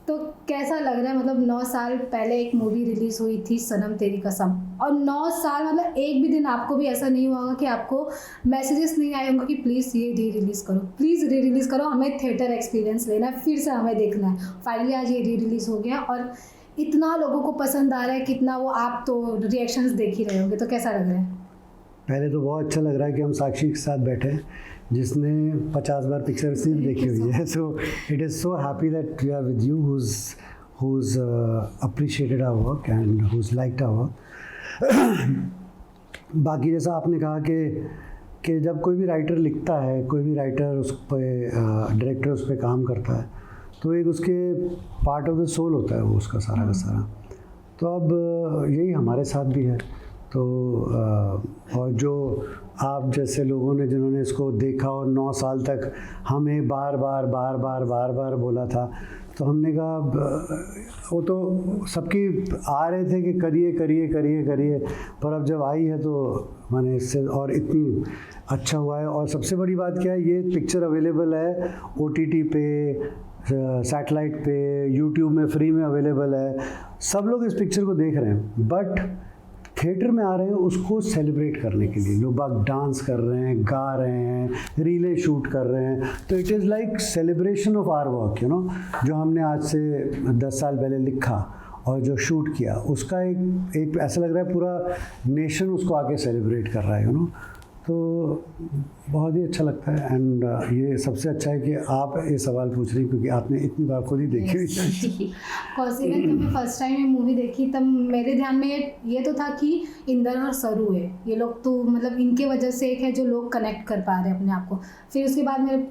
तो कैसा लग रहा है, मतलब 9 साल पहले एक मूवी रिलीज़ हुई थी सनम तेरी कसम, और 9 साल मतलब एक भी दिन आपको भी ऐसा नहीं हुआ होगा कि आपको मैसेजेस नहीं आए होंगे कि प्लीज़ ये री रिलीज़ करो, हमें थिएटर एक्सपीरियंस लेना है, फिर से हमें देखना है। फाइनली आज ये री रिलीज़ हो गया और इतना लोगों को पसंद आ रहा है, कितना वो, आप तो रिएक्शंस देख ही रहे होंगे, तो कैसा लग रहा है? पहले तो बहुत अच्छा लग रहा है कि हम साक्षी के साथ बैठे हैं जिसने 50 बार पिक्चर सिर्फ देखी हुई है। So it is so happy that we are with you who's appreciated our work and who's liked our work। बाकी जैसा आपने कहा कि जब कोई भी राइटर लिखता है, कोई भी राइटर उस पर डायरेक्टर उस पर काम करता है, तो एक उसके पार्ट ऑफ द सोल होता है वो उसका सारा का सारा। तो अब यही हमारे साथ भी है। तो और जो आप जैसे लोगों ने जिन्होंने इसको देखा और 9 साल तक हमें बार बार बोला था, तो हमने कहा वो तो सबकी आ रहे थे कि करिए, पर अब जब आई है तो मैंने इससे और इतनी अच्छा हुआ है। और सबसे बड़ी बात क्या है, ये पिक्चर अवेलेबल है OTT पे, सैटेलाइट पे, यूट्यूब में फ्री में अवेलेबल है। सब लोग इस पिक्चर को देख रहे हैं, बट थिएटर में आ रहे हैं उसको सेलिब्रेट करने के लिए। लोग बाग डांस कर रहे हैं, गा रहे हैं, रीले शूट कर रहे हैं। तो it is like celebration of our work, you know, जो हमने आज से 10 साल पहले लिखा और जो शूट किया, उसका एक ऐसा लग रहा है पूरा नेशन उसको आके सेलिब्रेट कर रहा है, यू नो। तो बहुत ही अच्छा लगता है। एंड ये सबसे अच्छा है कि आप ये सवाल पूछ रही, क्योंकि आपने इतनी बार खुद ही देखी हुई है। कौशिक, जब मैं फर्स्ट टाइम ये मूवी देखी तब मेरे ध्यान में ये तो था कि इंदर और सरू है, ये लोग तो मतलब इनके वजह से एक है जो लोग कनेक्ट कर पा रहे हैं अपने आप को। फिर उसके बाद मेरे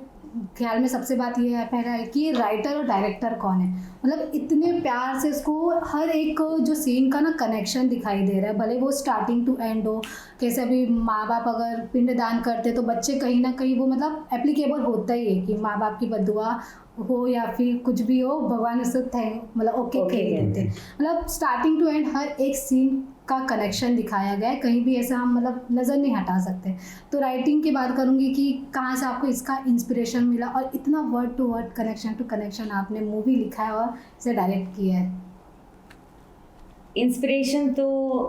ख्याल में सबसे बात ये है पहला है कि ये राइटर और डायरेक्टर कौन है, मतलब इतने प्यार से इसको हर एक जो सीन का ना कनेक्शन दिखाई दे रहा है, भले वो स्टार्टिंग टू एंड हो। कैसे अभी माँ बाप अगर पिंडदान करते तो बच्चे कहीं ना कहीं वो मतलब एप्लीकेबल होता ही है कि माँ बाप की बद्दुआ हो या फिर कुछ भी हो, भगवान उससे मतलब ओके कह देते। मतलब स्टार्टिंग टू एंड हर एक सीन का कनेक्शन दिखाया गया है, कहीं भी ऐसा हम मतलब नज़र नहीं हटा सकते। तो राइटिंग की बात करूँगी कि कहाँ से आपको इसका इंस्पिरेशन मिला और इतना word to word connection to connection आपने मूवी लिखा है और इसे डायरेक्ट किया है। इंस्पिरेशन तो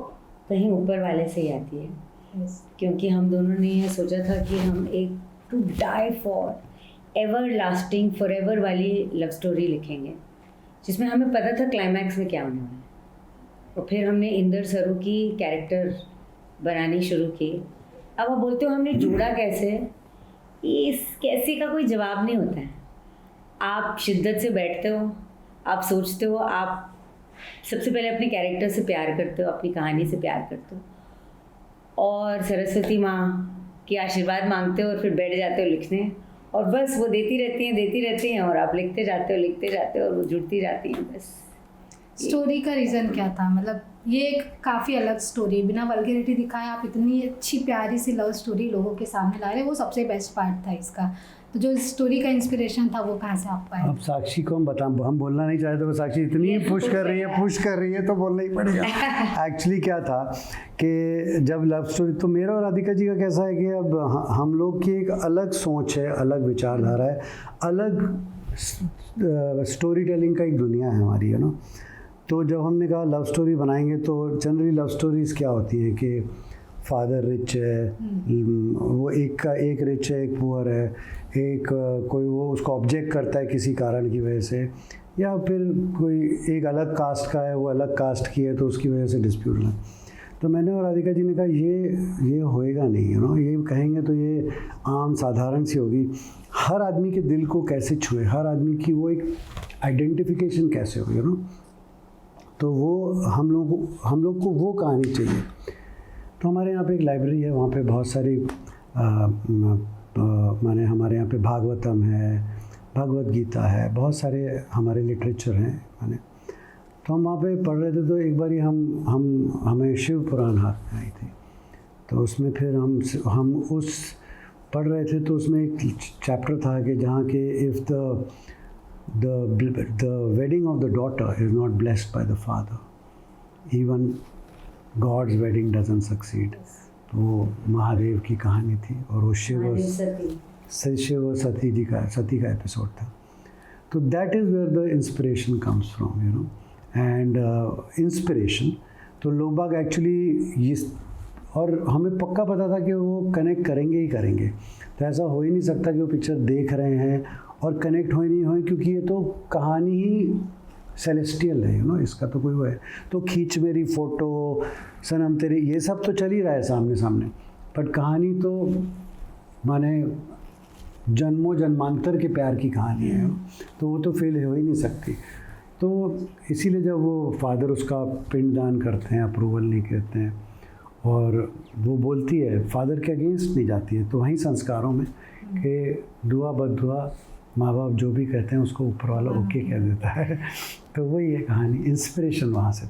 कहीं ऊपर वाले से ही आती है। क्योंकि हम दोनों ने यह सोचा था कि हम एक to die for everlasting forever वाली लव स्टोरी लिखेंगे, जिसमें हमें पता था क्लाइमैक्स में क्या होने वाला है। और फिर हमने इंदर सरू की कैरेक्टर बनानी शुरू की। अब आप बोलते हो हमने जोड़ा कैसे, इस कैसे का कोई जवाब नहीं होता है। आप शिद्दत से बैठते हो, आप सोचते हो, आप सबसे पहले अपने कैरेक्टर से प्यार करते हो, अपनी कहानी से प्यार करते हो और सरस्वती माँ की आशीर्वाद मांगते हो और फिर बैठ जाते हो लिखने, और बस वो देती रहती हैं और आप लिखते जाते हो और वो जुड़ती जाती हैं। बस स्टोरी का रीज़न क्या था, मतलब ये एक काफ़ी अलग स्टोरी, बिना वल्गैरिटी दिखाए आप इतनी अच्छी प्यारी सी लव स्टोरी लोगों के सामने ला रहे, वो सबसे बेस्ट पार्ट था इसका। तो जो स्टोरी का इंस्पिरेशन था वो कहाँ से आपको आया? अब साक्षी को हम बोलना नहीं चाहते, तो साक्षी इतनी पुश कर रही है तो बोलना ही पड़ेगा। एक्चुअली क्या था कि जब लव स्टोरी, तो मेरा और राधिका जी का कैसा है कि अब हम लोग की एक अलग सोच है, अलग विचारधारा है, अलग स्टोरी टेलिंग का एक दुनिया है हमारी, है ना। तो जब हमने कहा लव स्टोरी बनाएंगे, तो जनरली लव स्टोरीज़ क्या होती हैं कि फादर रिच है, वो एक रिच है, एक पुअर है, एक कोई वो उसको ऑब्जेक्ट करता है किसी कारण की वजह से, या फिर कोई एक अलग कास्ट का है, वो अलग कास्ट की है तो उसकी वजह से डिस्प्यूट है। तो मैंने और राधिका जी ने कहा ये होएगा नहीं, यू नो, ये कहेंगे तो ये आम साधारण सी होगी। हर आदमी के दिल को कैसे छुए, हर आदमी की वो एक आइडेंटिफिकेशन कैसे हो, यू नो। तो वो हम लोग को वो कहानी चाहिए। तो हमारे यहाँ पे एक लाइब्रेरी है, वहाँ पे बहुत सारी माने हमारे यहाँ पे भागवतम है, भगवत गीता है, बहुत सारे हमारे लिटरेचर हैं माने। तो हम वहाँ पे पढ़ रहे थे, तो एक बार ही हमें शिव पुराण हाथ में आई थी। तो उसमें फिर हम उस पढ़ रहे थे, तो उसमें एक चैप्टर था कि जहाँ के if the wedding of the daughter is not blessed by the father, even God's wedding doesn't succeed। तो वो महादेव की कहानी थी और वो शिव और सती का एपिसोड था। तो that is where the inspiration comes from, you know. And inspiration तो लोग बाग एक्चुअली ये, और हमें पक्का पता था कि वो कनेक्ट करेंगे ही करेंगे. तो ऐसा हो ही नहीं सकता कि वो पिक्चर देख रहे हैं और कनेक्ट हो ही नहीं हो, क्योंकि ये तो कहानी ही सेलेस्टियल है, यू नो. इसका तो कोई वो है. तो खींच मेरी फ़ोटो, सनम तेरी, ये सब तो चल ही रहा है सामने सामने, बट कहानी तो माने जन्मों जन्मांतर के प्यार की कहानी है, तो वो तो फेल हो ही नहीं सकती. तो इसीलिए जब वो फादर उसका पिंडदान करते हैं, अप्रूवल नहीं कहते हैं, और वो बोलती है, फादर के अगेंस्ट नहीं जाती है, तो वहीं संस्कारों में कि दुआ बददुआ माँ बाप जो भी कहते हैं उसको ऊपर वाला ओके कह देता है. तो वही है कहानी, इंस्पिरेशन वहाँ से.